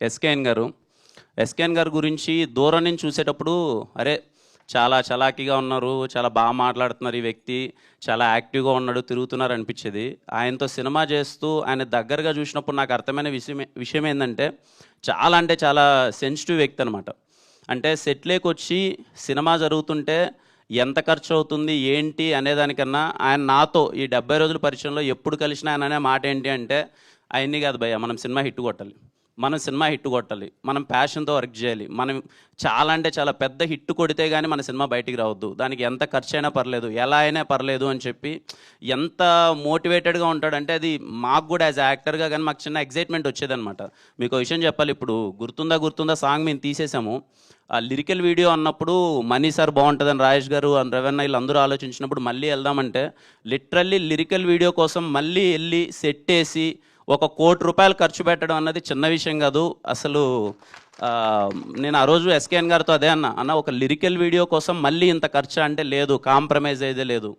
SKN గారు. SKN గారి గురించి దూరం నుంచి చూసేటప్పుడు అరే చాలా చలాకీగా ఉన్నారు, చాలా బాగా మాట్లాడుతున్నారు, ఈ వ్యక్తి చాలా యాక్టివ్గా ఉన్నాడు, తిరుగుతున్నారు అనిపించేది. ఆయనతో సినిమా చేస్తూ ఆయన దగ్గరగా చూసినప్పుడు నాకు అర్థమైన విషయం ఏంటంటే చాలా అంటే చాలా సెన్సిటివ్ వ్యక్తి అనమాట. అంటే సెట్లోకి వచ్చి సినిమా జరుగుతుంటే ఎంత ఖర్చు అవుతుంది ఏంటి అనేదానికన్నా ఆయన నాతో ఈ 70 రోజుల పరిచయంలో ఎప్పుడు కలిసినా ఆయన అనే మాట ఏంటి అంటే, అవన్నీ కాదు భయ్య, మనం సినిమా హిట్ కొట్టాలి, మనం ప్యాషన్తో వర్క్ చేయాలి, మనం చాలా అంటే చాలా పెద్ద హిట్ కొడితే కానీ మన సినిమా బయటికి రావద్దు, దానికి ఎంత ఖర్చు అయినా పర్లేదు, ఎలా అయినా పర్లేదు అని చెప్పి ఎంత మోటివేటెడ్గా ఉంటాడంటే అది మాకు కూడా యాజ్ యాక్టర్గా కానీ మాకు చిన్న ఎగ్జైట్మెంట్ వచ్చేదనమాట. మీకు ఒక విషయం చెప్పాలి, ఇప్పుడు గుర్తుందా సాంగ్ మేము తీసేసాము. ఆ లిరికల్ వీడియో అన్నప్పుడు మనీ సార్ బాగుంటుందని రాజేష్ గారు అండ్ రవణ వీళ్ళందరూ ఆలోచించినప్పుడు మళ్ళీ వెళ్దామంటే లిటరల్లీ లిరికల్ వీడియో కోసం మళ్ళీ వెళ్ళి సెట్ వేసి ₹1 కోటి ఖర్చు పెట్టడం అన్నది చిన్న విషయం కాదు అసలు. నేను ఆ రోజు ఎస్కేఎన్ గారితో అదే అన్న ఒక లిరికల్ వీడియో కోసం మళ్ళీ ఇంత ఖర్చు అంటే లేదు, కాంప్రమైజ్ అయితే లేదు.